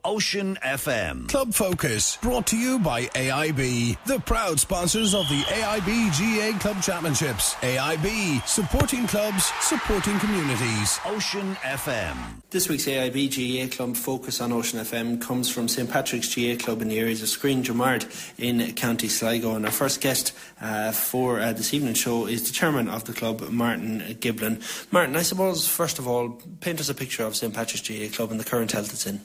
Ocean FM. Club Focus, brought to you by AIB, the proud sponsors of the AIB GA Club Championships. AIB, supporting clubs, supporting communities. Ocean FM. This week's AIB GA Club Focus on Ocean FM comes from St Patrick's GA Club in the areas of Screen Drummard in County Sligo. And our first guest for this evening's show is the chairman of the club, Martin Giblin. Martin, I suppose, first of all, paint us a picture of St Patrick's GA Club and the current health it's in.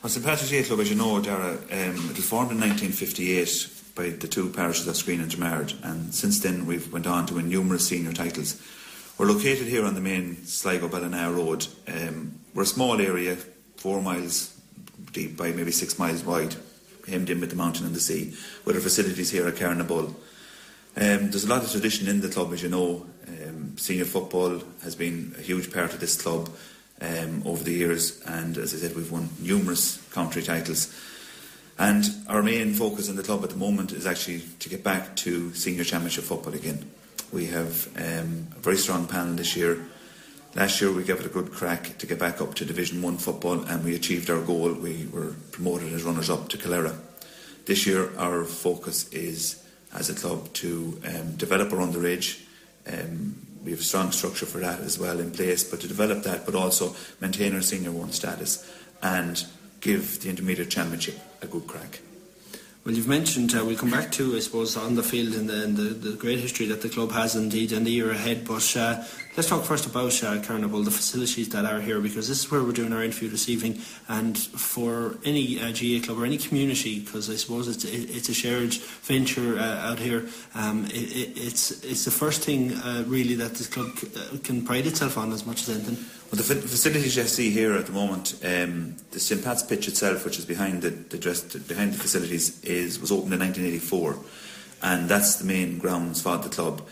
Well, St Patrick's GA Club, as you know, Dara, it was formed in 1958 by the two parishes of Screen and Drummard, and since then we've went on to win numerous senior titles. We're located here on the main Sligo-Ballina Road. We're a small area, 4 miles deep by maybe 6 miles wide, hemmed in with the mountain and the sea, with our facilities here at Carnabull. There's a lot of tradition in the club, as you know. Senior football has been a huge part of this club over the years, and as I said, we've won numerous county titles. And our main focus in the club at the moment is actually to get back to senior championship football again. We have a very strong panel this year. Last year we gave it a good crack to get back up to Division 1 football, and we achieved our goal. We were promoted as runners-up to Calera. This year our focus is, as a club, to develop our underage. We have a strong structure for that as well in place, but to develop that, but also maintain our Senior 1 status and give the Intermediate Championship a good crack. Well, you've mentioned, we'll come back to, I suppose, on the field and the great history that the club has indeed in the year ahead, but let's talk first about Carnabull, the facilities that are here, because this is where we're doing our interview this evening, and for any GA club or any community, because I suppose it's a shared venture out here, it's the first thing really that this club can pride itself on as much as anything. Well, the facilities you see here at the moment, the St Pat's pitch itself, which is behind behind the facilities, was opened in 1984, and that's the main grounds for the club.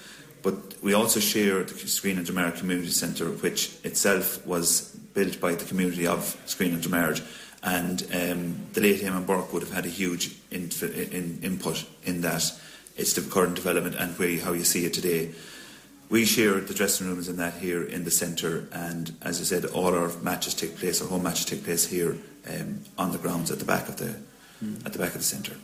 But we also share the Screen and Drummard Community Centre, which itself was built by the community of Screen and Drummard, and the late Eamon Burke would have had a huge input in that. It's the current development and how you see it today. We share the dressing rooms and that here in the centre, and as I said, all our matches take place, our home matches take place here on the grounds at the back of the centre.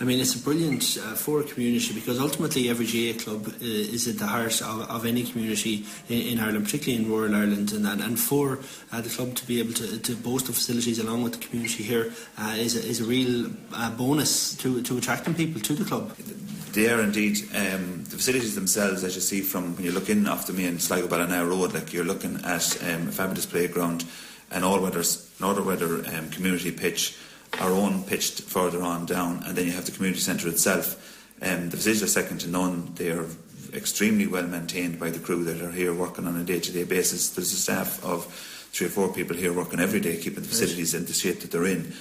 I mean, it's a brilliant for a community, because ultimately every GA club is at the heart of any community in Ireland, particularly in rural Ireland, and for the club to be able to boast the facilities along with the community here is a real bonus to attracting people to the club. They are indeed. The facilities themselves, as you see from when you look in off the main Sligo-Ballina Road, like you're looking at a fabulous playground, an all-weather community pitch, our own pitched further on down, and then you have the community centre itself. The facilities are second to none. They are extremely well maintained by the crew that are here working on a day-to-day basis. There's a staff of 3 or 4 people here working every day, keeping the facilities in the shape that they're in.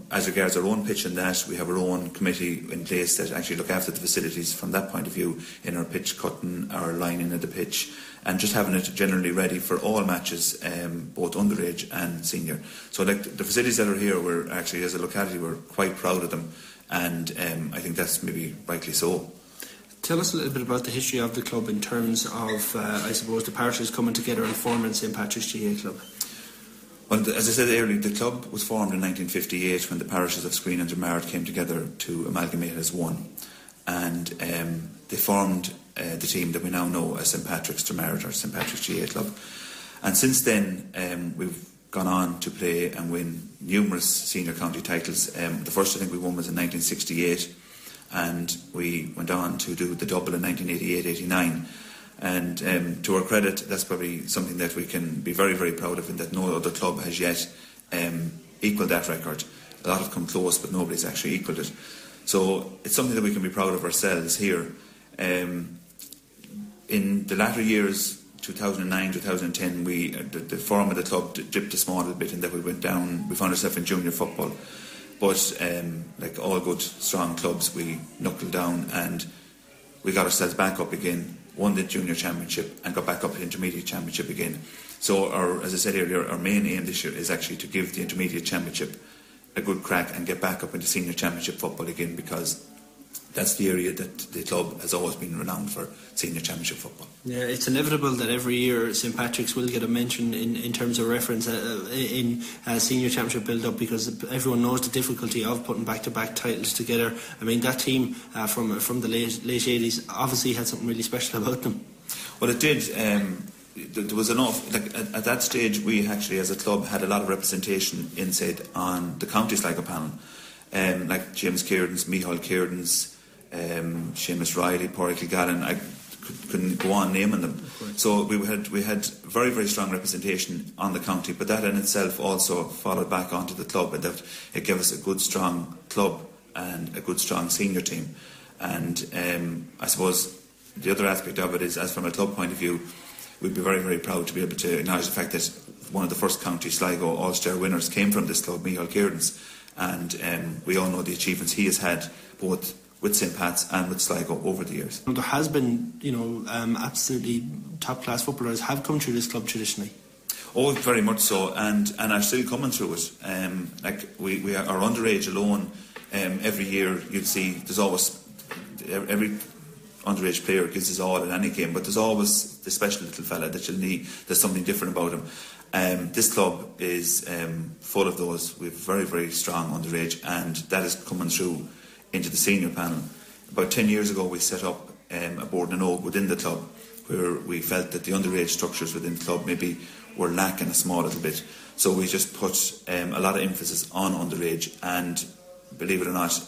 As regards our own pitch and that, we have our own committee in place that actually look after the facilities from that point of view, in our pitch cutting, our lining of the pitch, and just having it generally ready for all matches, both underage and senior. So like the facilities that are here, we're actually, as a locality, we're quite proud of them, and I think that's maybe rightly so. Tell us a little bit about the history of the club in terms of, I suppose, the parishes coming together and forming St Patrick's GA Club. Well, as I said earlier, the club was formed in 1958 when the parishes of Screen and Drummard came together to amalgamate as one, and they formed the team that we now know as St Patrick's Drummard or St Patrick's GA Club. And since then, we've gone on to play and win numerous senior county titles. The first I think we won was in 1968, and we went on to do the double in 1988-89. And to our credit, that's probably something that we can be very, very proud of, and that no other club has yet equalled that record. A lot have come close, but nobody's actually equalled it. So it's something that we can be proud of ourselves here. In the latter years, 2009, 2010, the form of the club dipped a small bit in that we went down. We found ourselves in junior football. But like all good, strong clubs, we knuckled down and we got ourselves back up again, won the junior championship and got back up to the intermediate championship again. So as I said earlier, our main aim this year is actually to give the intermediate championship a good crack and get back up into senior championship football again, because that's the area that the club has always been renowned for, senior championship football. Yeah, it's inevitable that every year St Patrick's will get a mention in terms of reference in senior championship build-up, because everyone knows the difficulty of putting back-to-back titles together. I mean, that team from the late 80s obviously had something really special about them. Well, it did. There was enough. Like at that stage, we actually, as a club, had a lot of representation inside on the county Sligo panel, like James Kieran's, Micheál Kieran's, Seamus Riley, Pádraig Kilgallen. I couldn't go on naming them. So we had very, very strong representation on the county, but that in itself also followed back onto the club, and that it gave us a good, strong club and a good, strong senior team. And I suppose the other aspect of it is, as from a club point of view, we'd be very, very proud to be able to acknowledge the fact that one of the first county Sligo All-Star winners came from this club, Micheál Kieran's, and we all know the achievements he has had both with St Pat's and with Sligo over the years. There has been, absolutely top-class footballers have come through this club traditionally. Oh, very much so, and are still coming through it. Like we are underage alone. Every year you'll see there's always every underage player gives his all in any game, but there's always the special little fella that you'll need. There's something different about him. This club is full of those. We've very, very strong underage, and that is coming through into the senior panel. About 10 years ago we set up a board and oak within the club, where we felt that the underage structures within the club maybe were lacking a small little bit. So we just put a lot of emphasis on underage, and believe it or not,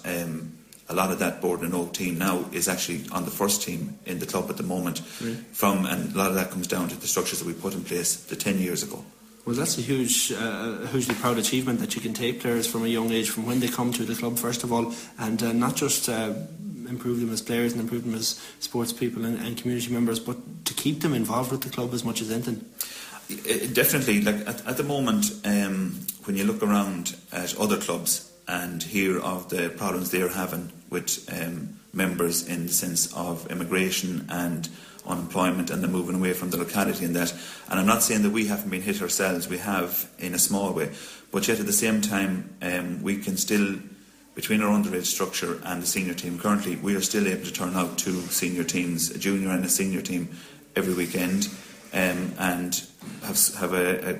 a lot of that board and oak team now is actually on the first team in the club at the moment. Really? And a lot of that comes down to the structures that we put in place the 10 years ago. Well, that's a hugely proud achievement, that you can take players from a young age, from when they come to the club first of all, and not just improve them as players and improve them as sports people and community members, but to keep them involved with the club as much as anything. Definitely. Like at the moment, when you look around at other clubs and hear of the problems they're having with members in the sense of immigration and unemployment, and they're moving away from the locality and that. And I'm not saying that we haven't been hit ourselves, we have in a small way, but yet at the same time we can still, between our underage structure and the senior team currently, we are still able to turn out two senior teams, a junior and a senior team, every weekend, and have a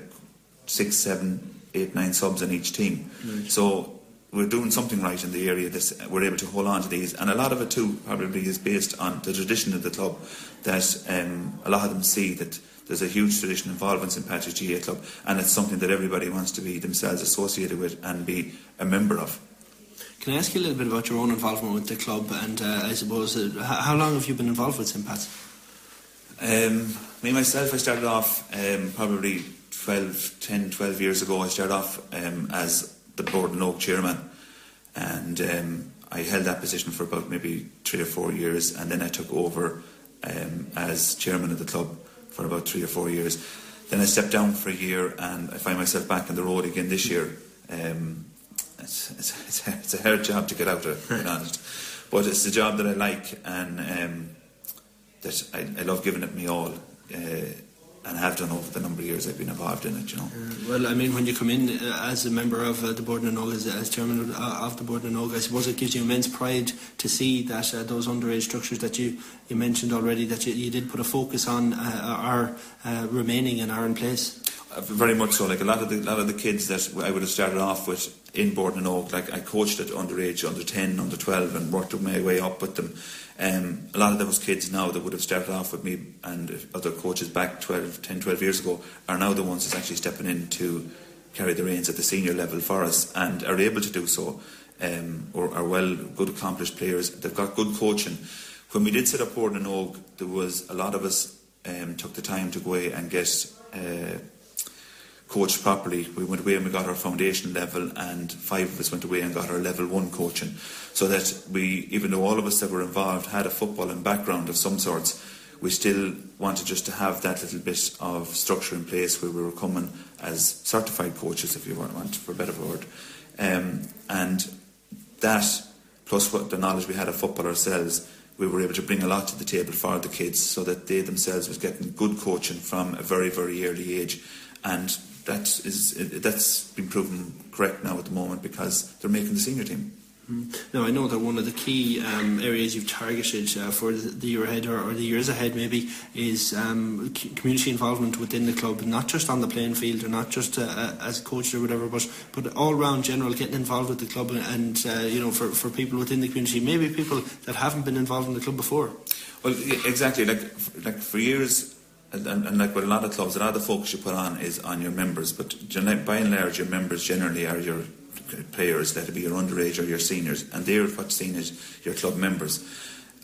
6, 7, 8, 9 subs in each team. Right. So we're doing something right in the area that we're able to hold on to these, and a lot of it too probably is based on the tradition of the club, that a lot of them see that there's a huge tradition involved in St Patrick's GAA Club, and it's something that everybody wants to be themselves associated with and be a member of. Can I ask you a little bit about your own involvement with the club, and I suppose how long have you been involved with St Pat's? Me myself, I started off probably 10, 12 years ago. I started off as the Board and Oak chairman, and I held that position for about maybe 3 or 4 years, and then I took over as chairman of the club for about 3 or 4 years. Then I stepped down for a year, and I find myself back on the road again this year. It's a hard job to get out of, to be honest, but it's a job that I like, and that I love giving it me all, and have done over the number of years I've been involved in it, Well, I mean, when you come in as a member of the Board and Oak, as chairman of the Board and Oak, I suppose it gives you immense pride to see that those underage structures that you mentioned already, that you did put a focus on, are remaining and are in place. Very much so. Like a lot of the kids that I would have started off with in Board and Oak, like I coached at underage, under 10, under 12, and worked my way up with them. A lot of those kids now that would have started off with me and other coaches back 10, 12 years ago are now the ones that's actually stepping in to carry the reins at the senior level for us, and are able to do so, or are good accomplished players. They've got good coaching. When we did set up Board and Oak, there was a lot of us took the time to go away and get coached properly. We went away and we got our foundation level, and 5 of us went away and got our level 1 coaching, so that we, even though all of us that were involved had a footballing background of some sorts, we still wanted just to have that little bit of structure in place where we were coming as certified coaches, if you want for a better word, and that plus what the knowledge we had of football ourselves, we were able to bring a lot to the table for the kids, so that they themselves was getting good coaching from a very, very early age. And that's been proven correct now at the moment, because they're making the senior team. Now, I know that one of the key areas you've targeted for the year ahead, or the years ahead maybe, is community involvement within the club, not just on the playing field or not just as a coach or whatever, but all round general, getting involved with the club and for people within the community, maybe people that haven't been involved in the club before. Well, exactly. Like for years, and like with a lot of clubs, a lot of the focus you put on is on your members, but by and large, your members generally are your players, that will be your underage or your seniors, and they're what's seen as your club members.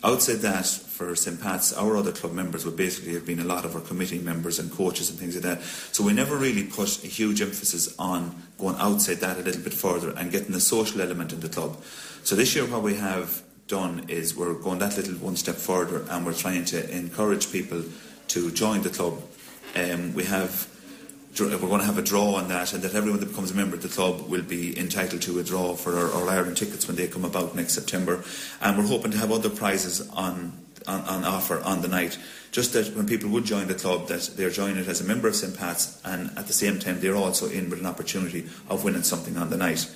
Outside that, for St. Pat's, our other club members would basically have been a lot of our committee members and coaches and things like that. So we never really put a huge emphasis on going outside that a little bit further and getting the social element in the club. So this year what we have done is we're going that little one step further, and we're trying to encourage people to join the club. We're going to have a draw on that, and that everyone that becomes a member of the club will be entitled to a draw for our Ireland tickets when they come about next September. And we're hoping to have other prizes on offer on the night, just that when people would join the club, that they're joining it as a member of St. Pat's, and at the same time they're also in with an opportunity of winning something on the night.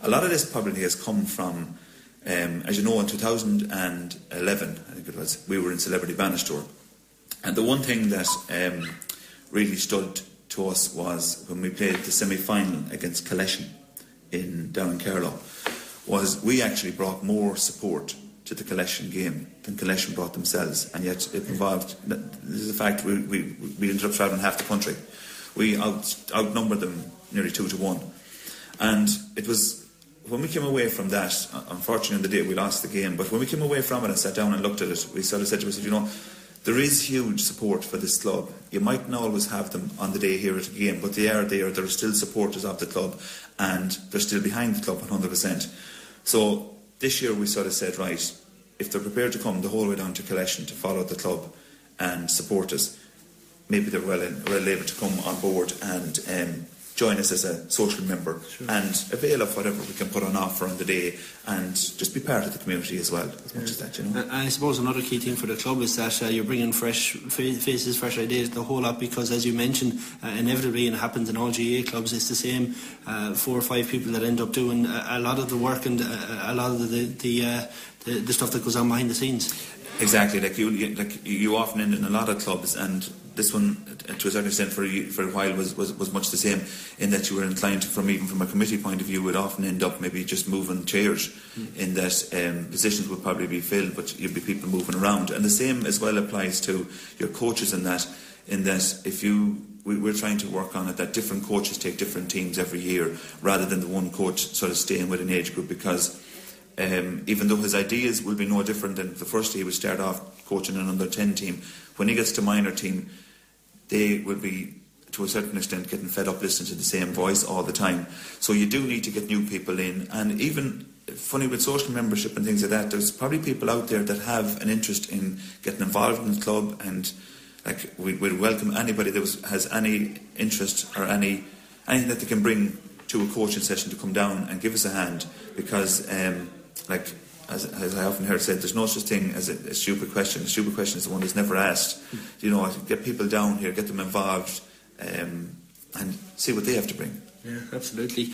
A lot of this probably has come from, as you know, in 2011, I think it was, we were in Celebrity Bannister, and the one thing that really stood to us was when we played the semi-final against Collection down in Carlow, was we actually brought more support to the Collection game than Collection brought themselves, and yet it involved, this is a fact, we ended up travelling half the country. We outnumbered them nearly 2-1, and it was when we came away from that, unfortunately on the day we lost the game, but when we came away from it and sat down and looked at it, we sort of said to ourselves, there is huge support for this club. You mightn't always have them on the day here at the game, but they are there. There are still supporters of the club, and they're still behind the club 100%. So this year we sort of said, right, if they're prepared to come the whole way down to Collection to follow the club and support us, maybe they're well able to come on board and join us as a social member, sure, and avail of whatever we can put on offer on the day, and just be part of the community as well, as much as that, And I suppose another key thing for the club is that you're bringing fresh faces, fresh ideas, the whole lot, because as you mentioned, inevitably, and it happens in all GA clubs, it's the same 4 or 5 people that end up doing a lot of the work and a lot of the stuff that goes on behind the scenes. Exactly, you often end in a lot of clubs, and this one, to a certain extent, for a while was much the same, in that you were inclined to, even from a committee point of view, would often end up maybe just moving chairs, in that positions would probably be filled, but you'd be people moving around. And the same as well applies to your coaches in that we're trying to work on it, that different coaches take different teams every year, rather than the one coach sort of staying with an age group, because even though his ideas will be no different than the first day he would start off coaching an under 10 team, when he gets to minor team, they will be, to a certain extent, getting fed up listening to the same voice all the time. So you do need to get new people in, and even funny with social membership and things like that, there's probably people out there that have an interest in getting involved in the club, and we'd welcome anybody that has any interest or anything that they can bring to a coaching session to come down and give us a hand, because as I often heard said, there's no such thing as a stupid question. A stupid question is the one that's never asked. Get people down here, get them involved, and see what they have to bring. Yeah, absolutely.